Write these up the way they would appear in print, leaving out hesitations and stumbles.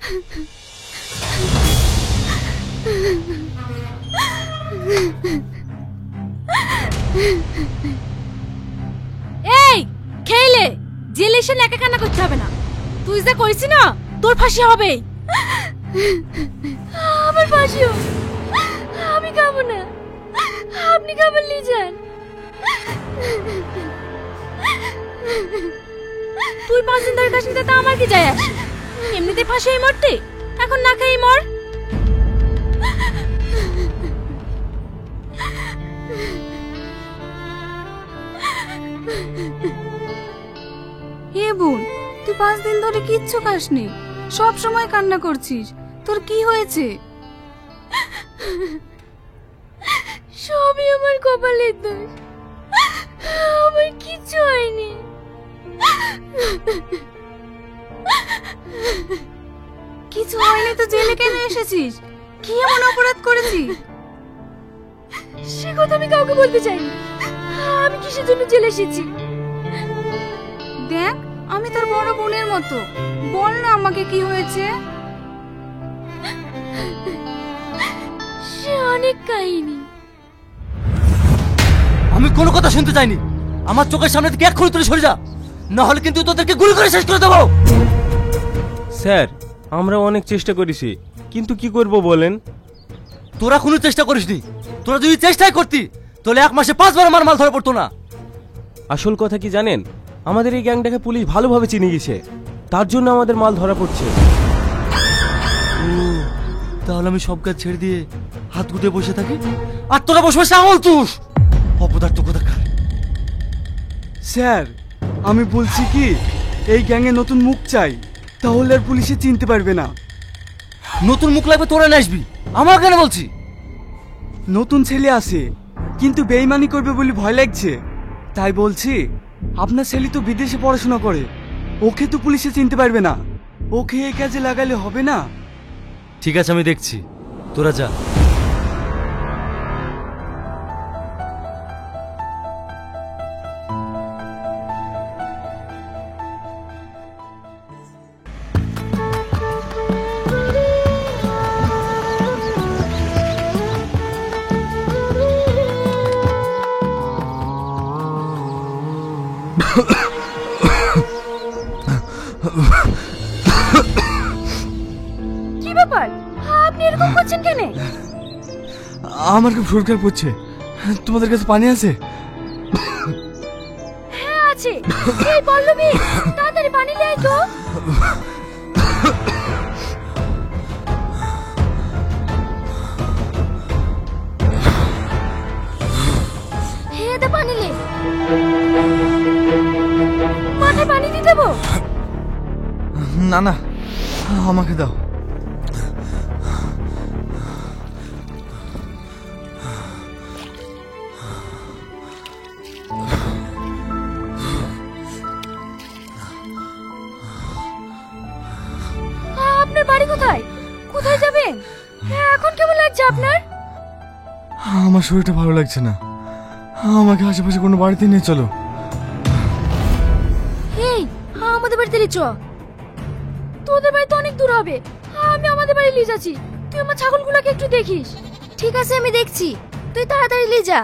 এই খেলে জেলে এসে একা কান্না করতে হবে না। তুই যা করিস না তোর ফাঁসি হবে। আমার ফাঁসি হোক, আমি খাবো না, আপনি খাবার নিয়ে যান। তুই 5 দিন ধরে কাশিতে তা আমার কি যায় আসে? এমনিতে ফাঁসি মরতে, এখন না খেয়ে মর। হে বোন, তুই 5 দিন ধরে কিচ্ছু খাসনি, সব সময় কান্না করছিস, তোর কি হয়েছে? সবই আমার কপালের দোষ, আমার কিচ্ছু হয়নি। কিছু হয়নি তো জেলে কেন এসেছিস? কি এমন অপরাধ করেছিস? সে কথা আমি কাউকে বলতে চাইনি। আমি কিসের জন্য জেলে এসেছি? দেখ, আমি তোর বড় বোনের মতো, বল না আমাকে কি হয়েছে। সে অনেক কাহিনী। আমি কোনো কথা শুনতে চাইনি। আমার চোখের সামনে থেকে এক্ষুনি তুলে সরে যা, না হলে কিন্তু তোদেরকে গুলি করে শেষ করে দেবো। স্যার, আমরা অনেক চেষ্টা করেছি, কিন্তু কি করব বলেন? তোরা কোনো চেষ্টা করিসনি। তোরা যদি চেষ্টাই করতি তাহলে 1 মাসে 5 বার আমার মাল ধরা পড়তো না। আসল কথা কি জানেন, আমাদের এই গ্যাংটাকে পুলিশ ভালোভাবে চিনে গেছে, তার জন্য আমাদের মাল ধরা পড়ছে। তাহলে আমি সব কাজ ছেড়ে দিয়ে হাত গুটিয়ে বসে থাকি, আর তোরা বসে বসে আঙুল চুষ। অপদার্থ কোথাকার। স্যার, আমি বলছি কি, এই গ্যাংয়ে নতুন মুখ চাই, তাহলে আর পুলিশে চিনতে পারবে না। নতুন মুখ লাগবে তোরা নিয়ে আসবি, আমার কেন বলছি? নতুন ছেলে আসে, কিন্তু বেইমানি করবে বলে ভয় লাগছে, তাই বলছি। আপনার ছেলে তো বিদেশে পড়াশোনা করে, ওকে তো পুলিশে চিনতে পারবে না, ওকে এই কাজে লাগালে হবে না। ঠিক আছে, আমি দেখছি, তোরা যা। কি ব্যাপার, আপনি এরকম করছেন কেন? আমার খুব শরীর খারাপ হচ্ছে, তোমাদের কাছে পানি আছে? হ্যাঁ আছে। এই পল্লবী, তাড়াতাড়ি পানি নিয়ে আয় তো। হ্যাঁ দে, পানি নে। মাথায় পানি দিয়ে দেবো? না না, আমাকে দাও। আপনার বাড়ি কোথায়? কোথায় যাবেন? এখন কেমন লাগছে আপনার? আমার শরীরটা ভালো লাগছে না, আমাকে আশেপাশে কোনো বাড়িতে নিয়ে চলো। এই, আমাদের বাড়িতে নিয়ে চ। তোদের বাড়ি তো অনেক দূর হবে, আমি আমাদের বাড়ি নিয়ে যাচ্ছি। তুই আমার ছাগলগুলোকে একটু দেখিস। ঠিক আছে, আমি দেখছি, তুই তাড়াতাড়ি নিয়ে যা।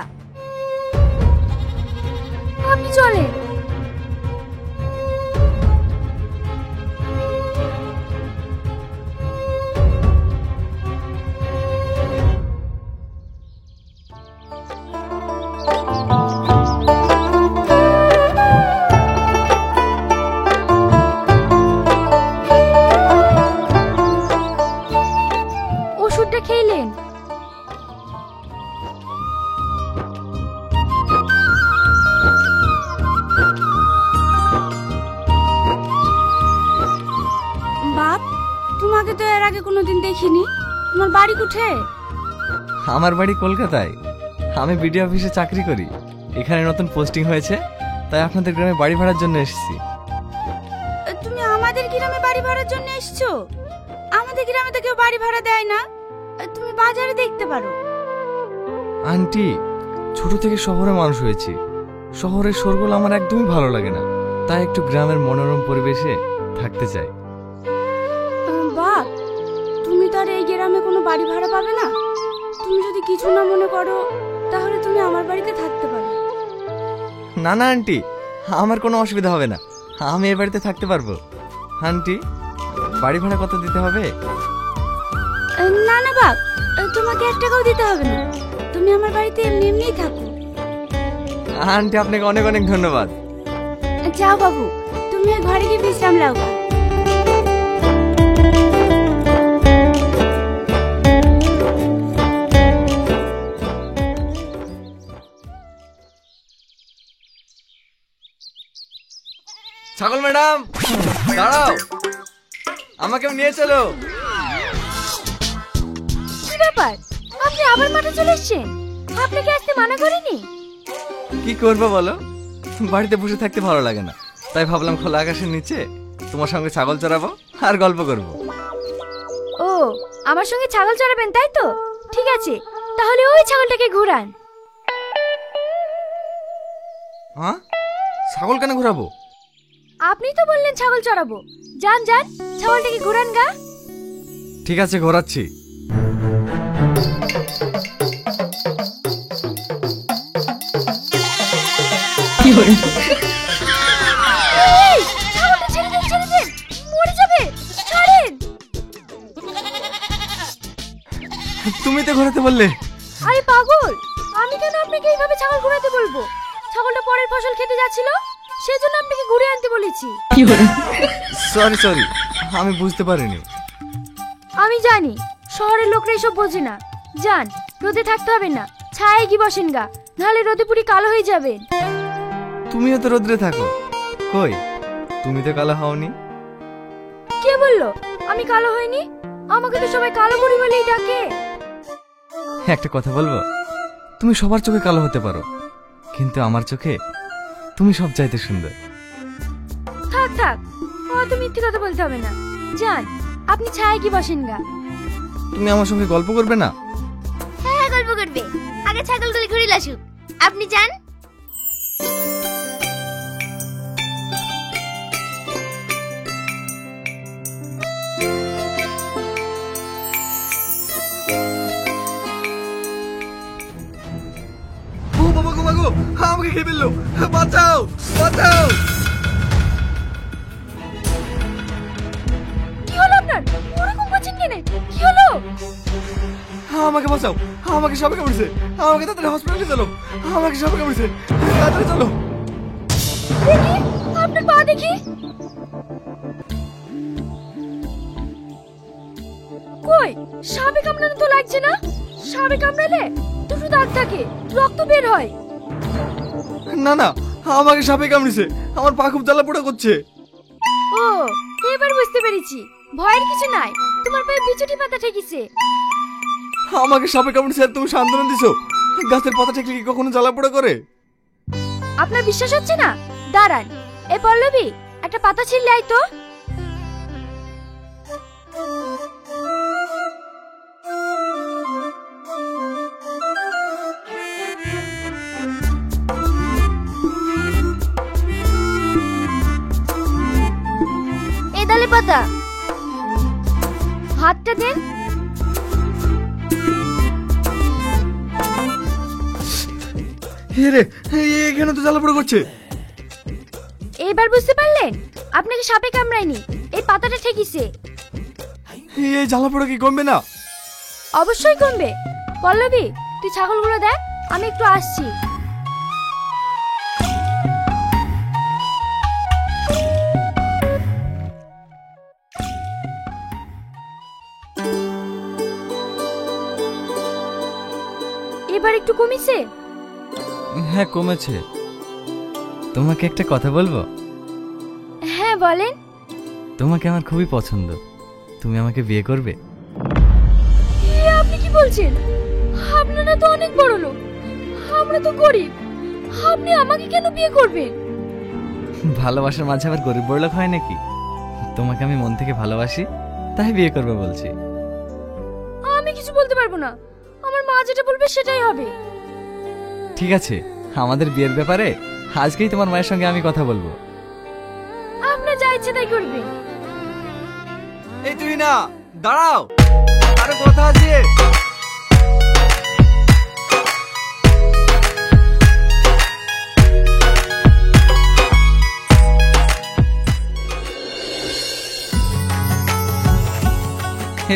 আপনি চলেন। ওষুধটা খেলেন? বাপ, তোমাকে তো এর আগে কোনোদিন দেখিনি, তোমার বাড়ি কোথায়? আমার বাড়ি কলকাতায়, আমি বিডিও অফিসে চাকরি করি। এখানে নতুন পোস্টিং হয়েছে, তাই আপনাদের গ্রামে বাড়ি ভাড়ার জন্য এসেছি। তুমি আমাদের গ্রামে বাড়ি ভাড়ার জন্য এসেছো? আমাদের গ্রামে তো কেউ বাড়ি ভাড়া দেয় না, তুমি বাজারে দেখতে পারো। আন্টি, ছোট থেকে শহরে মানুষ হয়েছি, শহরের শোরগোল আমার একদমই ভালো লাগে না, তাই একটু গ্রামের মনোরম পরিবেশে থাকতে চাই। বাপ, তুমি তো আর এই গ্রামে কোনো বাড়ি ভাড়া পাবে না। তুমি যদি কিছু না মনে করো তাহলে তুমি আমার বাড়িতে থাকতে পারো। না না আন্টি, আমার কোনো অসুবিধা হবে না, আমি এই বাড়িতে থাকতে পারবো। আন্টি, বাড়ি ভাড়া কত দিতে হবে? না না বাপ, তোমাকে 1 টাকাও দিতে হবে না, তুমি আমার বাড়িতে এমনি এমনিই থাকো। আন্টি, আপনাকে অনেক অনেক ধন্যবাদ। যাও বাবু, তুমি ওই ঘরে গিয়ে বিশ্রাম নাও। ছাগল ম্যাডাম, দাঁড়াও, আমাকে নিয়ে চলো। কি ব্যাপার, আপনি আবার মাঠে চলে এসেছেন? আপনাকে আসতে মানা করিনি? কি করবো বলো, বাড়িতে বসে থাকতে ভালো লাগে না, তাই ভাবলাম খোলা আকাশের নিচে তোমার সঙ্গে ছাগল চড়াবো আর গল্প করবো। ও, আমার সঙ্গে ছাগল চড়াবেন তাই তো? ঠিক আছে, তাহলে ওই ছাগলটাকে ঘোরান। হ্যাঁ, ছাগল কেন ঘোরাবো? আপনি তো বললেন ছাগল চড়াবো। যান যান, ছাগলটাকে ঘোরান গা। ঠিক আছে, ঘোরাচ্ছি। এই, ছাগলটা ছেড়ে দেন, ছেড়ে দেন, মরে যাবে, ছাড়েন। তুমি তো ঘোরাতে বললে। আরে পাগল, আমি কেন আপনাকে এইভাবে ছাগল ঘোরাতে বলবো? ছাগলটা পরের ফসল খেতে যাচ্ছিল, সেজন্য আপনাকে ঘুরে আনতে বলেছি। সরি সরি, আমি বুঝতে পারিনি। আমি জানি শহরের লোকরা এসব বোঝে না। যান, রোদে থাকতে হবে না, ছায়ায় কি বসেন গা, নাহলে রোদে পুরি কালো হয়ে যাবেন। তুমিও তো রোদ্রে থাকো, কই তুমি তো কালো হওনি। কে বললো আমি কালো হইনি? আমাকে তো সবাই কালো বুড়ি বলেই ডাকে। একটা কথা বলবো, তুমি সবার চোখে কালো হতে পারো, কিন্তু আমার চোখে তুমি সব চাইতে সুন্দর। থাক থাক, অত মিথ্যে কথা বলতে হবে না। যান, আপনি ছায়ায় কি বসেন গা। তুমি আমার সঙ্গে গল্প করবে না? হ্যাঁ, গল্প করবে, আগে ছাগলগুলি ঘুরে আসুক। আপনি যান। ও বাবা গো, বাবা গো, আমাকে খেয়ে ফেললো, বাঁচাও বাঁচাও। কি হলো আপনার? ওরকম করছেন কেন? কি হলো? আমাকে বাঁচাও, আমাকে সাপে কামড়েছে, আমাকে তাড়াতাড়ি হসপিটালে চলো, আমাকে সাপে কামড়েছে, তাড়াতাড়ি চলো। দেখি আপনার পা দেখি। কই, সাপে কামড়ানো তো লাগছে না। সাপে কামড়ালে দুটো দাগ থাকে, রক্ত বের হয়। না না, আমাকে সাপে কামড়েছে, আমার পা খুব জ্বালা পোড়া করছে। ও, এবার বুঝতে পেরেছি, ভয়ের কিছু নাই, তোমার পায়ে বিচুটি পাতা ঠেকিছে। আমাকে সাপে কামড়েছে আর তুমি সান্ত্বনা দিছো? গাছের পাতা ঠেকলে কি কখনো জ্বালা পোড়া করে? আপনার বিশ্বাস হচ্ছে না? দাঁড়ান, এ পল্লবী, একটা পাতা ছিঁড়লে আয় তো। এ ডালে পাতা, হাতটা দেন। রে, এখানে তো জ্বালা পোড়া করছে। এবার বুঝতে পারলেন? আপনাকে সাপে কামড়ায়নি, এই পাতাটা ঠেকিছে। এই জ্বালা পোড়া কি কমবে না? অবশ্যই কমবে। পল্লবী, তুই ছাগলগুলো দেখ, আমি একটু আসছি। এবার একটু কমিছে? হ্যাঁ, কমেছে। তোমাকে একটা কথা বলবো? হ্যাঁ বলেন। তোমাকে আমার খুবই পছন্দ, তুমি আমাকে বিয়ে করবে? আপনি কি বলছেন? আপনারা তো অনেক বড় লোক, আমরা তো গরিব, আপনি আমাকে কেন বিয়ে করবেন? ভালোবাসার মাঝে আবার গরিব বড়লোক হয় নাকি? তোমাকে আমি মন থেকে ভালোবাসি, তাই বিয়ে করবে বলছি। আমি কিছু বলতে পারবো না, আমার মা যেটা বলবে সেটাই হবে। ঠিক আছে, আমাদের বিয়ের ব্যাপারে আজকেই তোমার মায়ের সঙ্গে আমি কথা বলবো। আপনার যা ইচ্ছে তাই করবেন। এই তুই না, দাঁড়াও, আরে কথা আছে।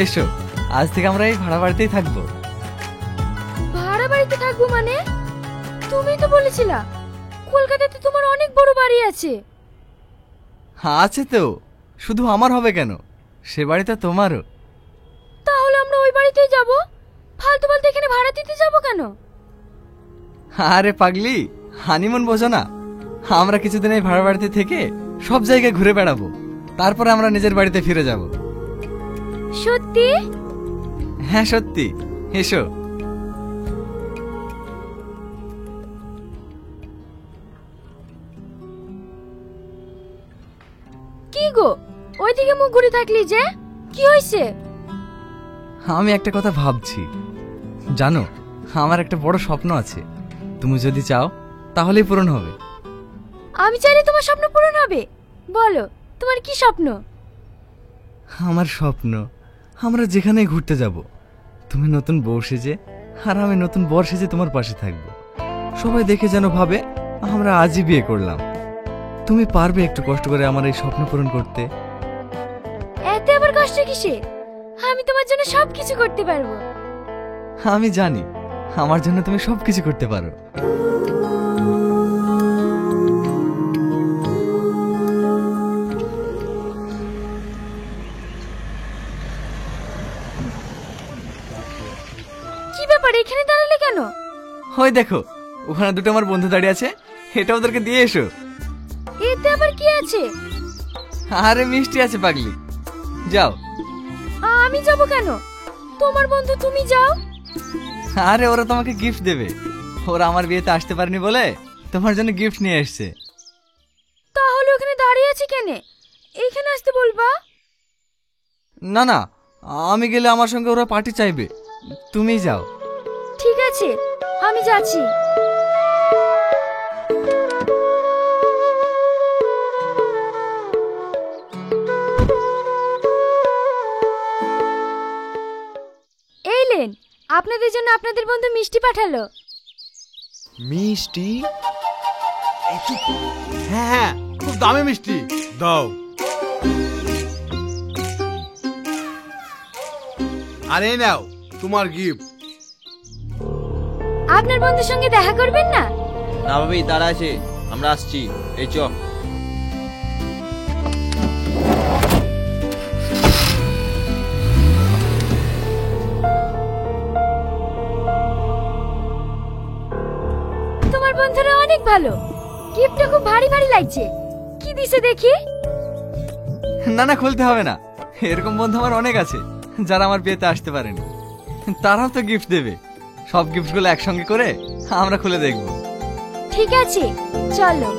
এসো, আজ থেকে আমরা এই ভাড়া বাড়িতেই থাকবো। ভাড়া বাড়িতে থাকবো মানে? তুমি তো বলেছিলা কলকাতাতে তোমার অনেক বড় বাড়ি আছে। আছে তো, শুধু আমার হবে কেন, সে বাড়ি তো তোমারও। তাহলে আমরা ওই বাড়িতেই যাব, ফালতু ফালতু এখানে ভাড়া দিতে যাব কেন? আরে পাগলি, হানিমুন বোঝো না? আমরা কিছুদিন এই ভাড়া বাড়িতে থেকে সব জায়গায় ঘুরে বেড়াবো, তারপরে আমরা নিজের বাড়িতে ফিরে যাব। সত্যি? হ্যাঁ সত্যি, এসো। কি গো, ওইদিকে মুখ ঘুরে থাকলি যে, কি হয়েছে? আমি একটা কথা ভাবছি, জানো, আমার একটা বড় স্বপ্ন আছে, তুমি যদি চাও তাহলেই পূরণ হবে। আমি চাইলে তোমার স্বপ্ন পূরণ হবে। বলো, তোমার কি স্বপ্ন? আমার স্বপ্ন আমরা যেখানে ঘুরতে যাব, তুমি নতুন বউ সেজে আর আমি নতুন বর সেজে তোমার পাশে থাকবো। সবাই দেখে যেন ভাবে আমরা আজই বিয়ে করলাম। তুমি পারবে একটু কষ্ট করে আমার এই স্বপ্ন পূরণ করতে? এতে আবার কষ্ট কিসে? আমি তোমার জন্য সবকিছু করতে পারবো। আমি জানি আমার জন্য তুমি সবকিছু করতে পারো। কি ব্যাপার, এখানে দাঁড়ালে কেন? হয় দেখো, ওখানে দুটো আমার বন্ধু দাঁড়িয়ে আছে, এটা ওদেরকে দিয়ে এসো। এতে আবার কি আছে? আরে মিষ্টি আছে পাগলি, যাও। আমি যাব কেন? তোমার বন্ধু, তুমি যাও। আরে ওরা তোমাকে গিফট দেবে, ওরা আমার বিয়েতে আসতে পারেনি বলে তোমার জন্য গিফট নিয়ে এসছে। তাহলে ওখানে দাঁড়িয়ে আছি কেন? এইখানে আসতে বলবা। না না, আমি গেলে আমার সঙ্গে ওরা পার্টি চাইবে, তুমি যাও। ঠিক আছে, আমি যাচ্ছি। এই লেন, আপনাদের জন্য আপনাদের বন্ধু মিষ্টি পাঠালো। মিষ্টি? হ্যাঁ হ্যাঁ, খুব দামি মিষ্টি, দাও। আরে নাও তোমার গিফট। আপনার বন্ধুর সঙ্গে দেখা করবেন না? না ভাবি, তারা আছে, আমরা আসছি, এই চ। তোমার বন্ধুরা অনেক ভালো, গিফটটা খুব ভারী ভারী লাগছে। কি দিছে দেখি? না না, খুলতে হবে না, এরকম বন্ধু আমার অনেক আছে যারা আমার বিয়েতে আসতে পারেনি, তারাও তো গিফট দেবে। সব গিফটগুলো একসঙ্গে করে আমরা খুলে দেখব। ঠিক আছে, চলো।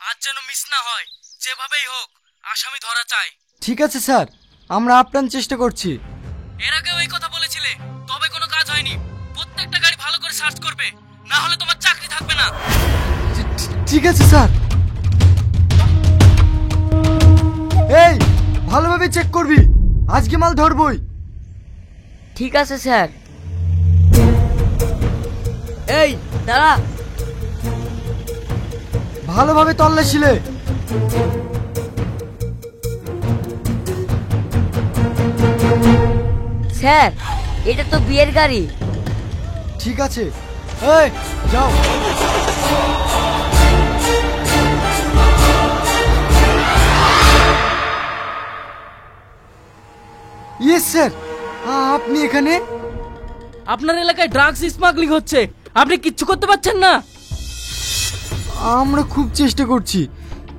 আজ যেন মিস না হয়, যেভাবেই হোক আসামি ধরা চাই। ঠিক আছে স্যার, আমরা আপ্রাণ চেষ্টা করছি। এর আগেও এই কথা বলেছিলে, তবে কোনো কাজ হয়নি। প্রত্যেকটা গাড়ি ভালো করে সার্চ করবে, না হলে তোমার চাকরি থাকবে না। ঠিক আছে স্যার। এই, ভালোভাবে চেক করবি, আজকে মাল ধরবই। ঠিক আছে স্যার। এই দাঁড়া। ভালোভাবে তল্লাশিলে। স্যার, এটা তো বিয়ের গাড়ি। ঠিক আছে, এই যাও। ইয়েস স্যার, আপনি এখানে? আপনার এলাকায় ড্রাগস স্মাগলিং হচ্ছে, আপনি কিচ্ছু করতে পারছেন না? আমরা খুব চেষ্টা করছি,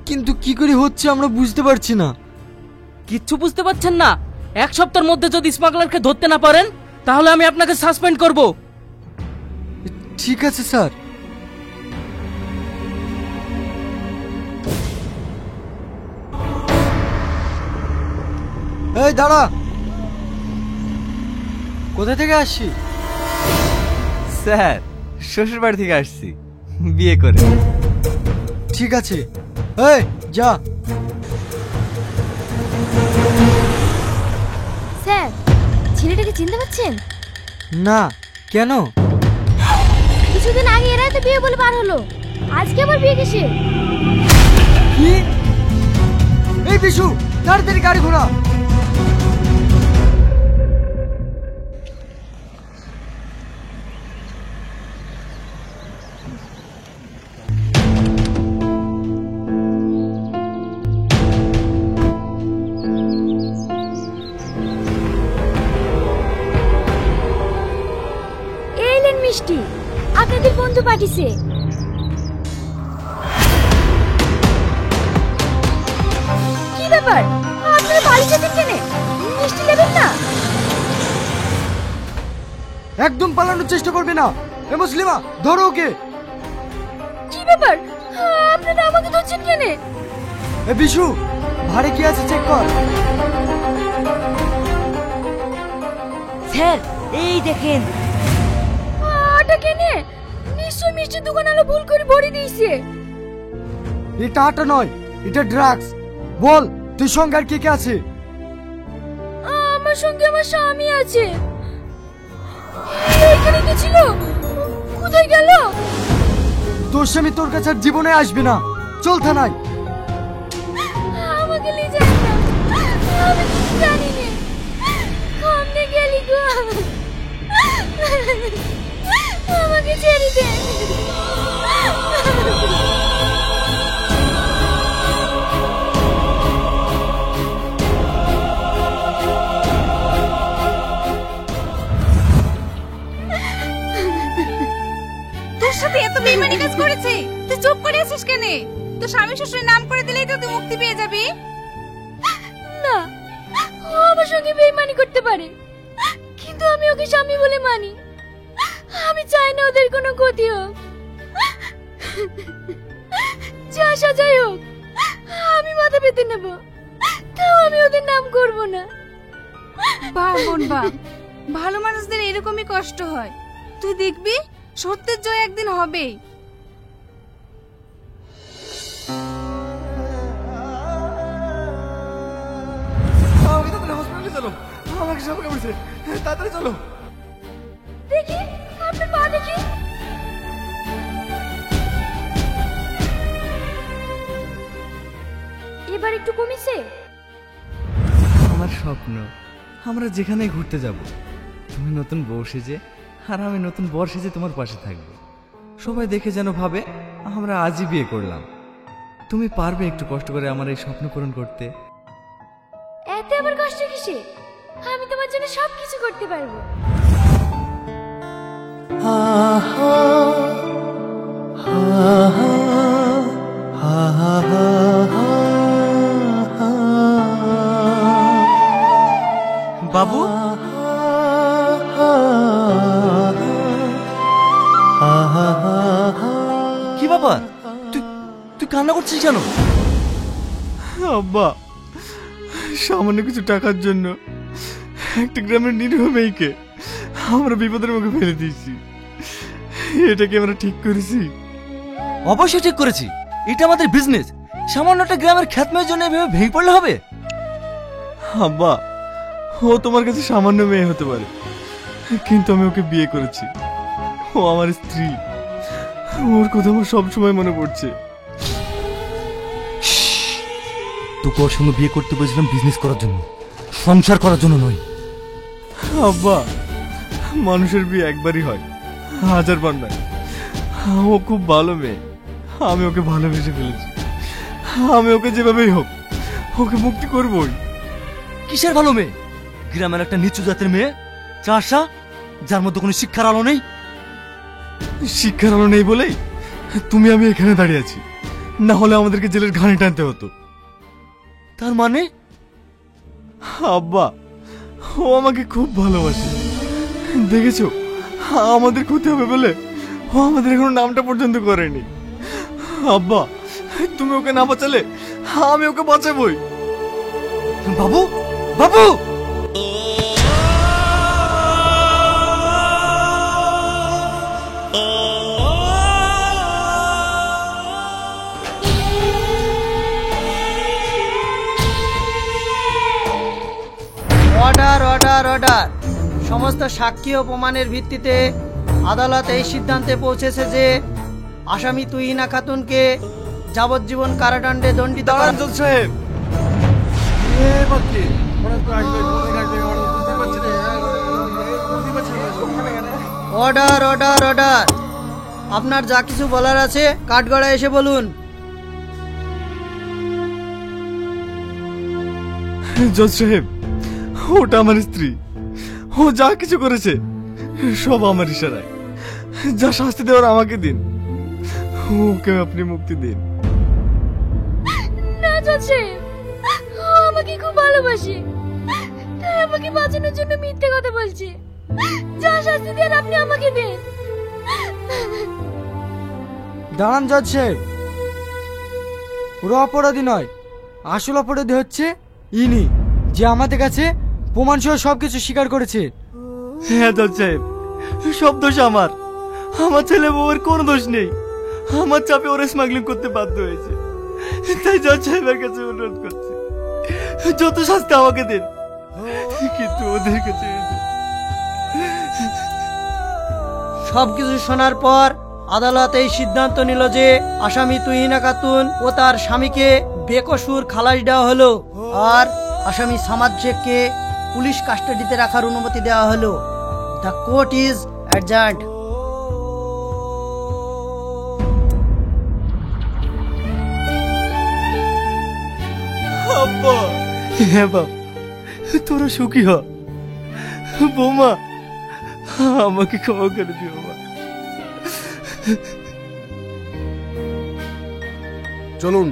কিন্তু কি করে হচ্ছে আমরা বুঝতে পারছি না। কিচ্ছু বুঝতে পারছেন না? এক সপ্তাহের মধ্যে যদি স্মাগলারকে ধরতে না পারেন, তাহলে আমি আপনাকে সাসপেন্ড করব। ঠিক আছে স্যার। এই দাঁড়া, কোথা থেকে আসছি? স্যার, শ্বশুর বাড়ি থেকে আসছি। বিয়ে করে। ঠিক আছে, এই যা। স্যার, ছেলেটাকে চিনতে পারছেন? না, কেন? কিছুদিন আগে এরাই তো বিয়ে বলে বার হলো, আজকে আবার বিয়ে কিসের? কি? এই বিশু, তাড়াতাড়ি গাড়ি ঘোরা। এইলেন মিষ্টি, আপনাদের বন্ধু পাঠিয়েছে। কি ব্যাপার, আপনারা পালিয়ে যেতেন কেন? মিষ্টি নেবেন না? একদম পালানোর চেষ্টা করবে না। এ মুসলিমা, ধরো ওকে। কি ব্যাপার, আপনারা আমাকে ধরছেন কেন? এ বিশু, ভাড়ে কি আছে চেক কর। স্যার, এই দেখেন। আটা কেনে? নিশ্চয় মিষ্টির দোকান আলো ভুল করে ভরে দিয়েছে। এটা আটা নয়, এটা ড্রাগস। বল, তুই সঙ্গে আর কে কে আছে? আমার সঙ্গে আমার স্বামী আছে। এখানে কি ছিল? কোথায় গেল? তোর স্বামী তোর কাছে আর জীবনে আসবে না। চল থানায়। আমাকে নিয়ে যান না, আমি কিছু জানি না। সামনে গেলি গো, আমাকে ছেড়ে দে। তোর সাথে এত বেইমানি কাজ করেছে, তুই চুপ করে আছিস কেন? তোর স্বামী শ্বশুরের নাম করে দিলেই তো তুই মুক্তি পেয়ে যাবি। না, ও আমার সঙ্গে বেইমানি করতে পারে, কিন্তু আমি ওকে স্বামী বলে মানি। আমি চাই না ওদের কোনো ক্ষতি হোক। যা সাজাই হোক, আমি মাথা পেতে নেব, তাও আমি ওদের নাম করব না। বাহ বোন বাহ, ভালো মানুষদের এরকমই কষ্ট হয়। তুই দেখবি সত্যের জয় একদিন হবেই। আমাকে তাড়াতাড়ি হসপিটালে চলো, আমাকে সব কামড়েছে, তাড়াতাড়ি চলো। দেখি আপনার পা দেখি। এবার একটু কমেছে? আমার স্বপ্ন, আমরা যেখানে ঘুরতে যাব, তুমি নতুন বউ সেজে আর আমি নতুন বর সেজে তোমার পাশে থাকবো। সবাই দেখে যেন ভাবে আমরা আজই বিয়ে করলাম। তুমি পারবে একটু কষ্ট করে আমার এই স্বপ্ন পূরণ করতে? এতে আবার কষ্ট কিসে? আমি তোমার জন্য সবকিছু করতে পারবো। বাবু, কি ব্যাপার? তুই তুই কান্না করছিস কেন? আব্বা, সামান্য কিছু টাকার জন্য একটা গ্রামের নিরীহ মেয়েকে আমরা বিপদের মুখে ফেলে দিয়েছি। এটা কি আমরা ঠিক করেছি? অবশ্যই ঠিক করেছি। এটা আমাদের বিজনেস। সামান্য একটা গ্রামের খ্যাতমের জন্য এভাবে ভেঙে পড়লে হবে? আব্বা, ও তোমার কাছে সামান্য মেয়ে হতে পারে, কিন্তু আমি ওকে বিয়ে করেছি। ও আমার স্ত্রী। ওর কথা আমার সবসময় মনে পড়ছে। তোকে ওর সঙ্গে বিয়ে করতে বলেছিলাম বিজনেস করার জন্য, সংসার করার জন্য নয়। আব্বা, মানুষের বিয়ে একবারই হয়, হাজারবার নয়। ও খুব ভালো মেয়ে, আমি ওকে ভালোবেসে ফেলেছি। আমি ওকে যেভাবেই হোক ওকে মুক্তি করবই। কিসের ভালো মেয়ে? গ্রামের একটা নিচু জাতের মেয়ে, চাষা, যার মধ্যে কোনো শিক্ষার আলো নেই। শিক্ষার আলো নেই বলেই তুমি আমি এখানে দাঁড়িয়ে আছি, না হলে আমাদেরকে জেলের ঘানি টানতে হতো। তার মানে? আব্বা, ও আমাকে খুব ভালোবাসে। দেখেছো, আমাদের ক্ষতি হবে বলে ও আমাদের এখনো নামটা পর্যন্ত করেনি। আব্বা, তুমি ওকে না বাঁচালে আমি ওকে বাঁচাবই। বাবু, বাবু! Order order. সমস্ত সাক্ষী ও প্রমাণের ভিত্তিতে আদালত এই সিদ্ধান্তে পৌঁছেছে যে আসামি তুহিনা খাতুনকে যাবজ্জীবন কারাদণ্ডে দণ্ডিত করা। জজ সাহেব, অর্ডার অর্ডার অর্ডার। আপনার যা কিছু বলার আছে কাঠগড়ায় এসে বলুন। জজ সাহেব, ওটা আমার স্ত্রী। ও যা কিছু করেছে সব আমার ইশারায়। যা শাস্তি দেওয়ার আমাকে দিন, ওকে আপনি মুক্তি দিন। না জজ সাহেব, ও আমাকে খুব ভালোবাসে, তাই আমাকে বাঁচানোর জন্য মিথ্যে কথা বলছে। যা শাস্তি দেন আপনি আমাকে দেন। দাঁড়ান জজ সাহেব, পুরো অপরাধী নয়, আসল অপরাধী হচ্ছে ইনি, যে আমাদের কাছে প্রমাণ সহ সবকিছু স্বীকার করেছে। হ্যাঁ জজ সাহেব, সব দোষ আমার। আমার ছেলে বউয়ের কোনো দোষ নেই। আমার চাপে ওরা স্মাগলিং করতে বাধ্য হয়েছে। তাই জজ সাহেবের কাছে অনুরোধ করছি, যত শাস্তি আমাকে দেন, কিন্তু ওদের কাছে। সবকিছু শোনার পর আদালত এই সিদ্ধান্ত নিল যে আসামি তুহিনা খাতুন ও তার স্বামীকে বেকসুর খালাস দেওয়া হলো, আর আসামি সামাদ শেখকে পুলিশ কাস্টাডিতে রাখার অনুমতি দেওয়া হলো। The court is adjourned. আব্বা, হ্যাঁ বাপ, তোরা সুখী হ। বৌমা, আমাকে ক্ষমা করে দিও মা। চলুন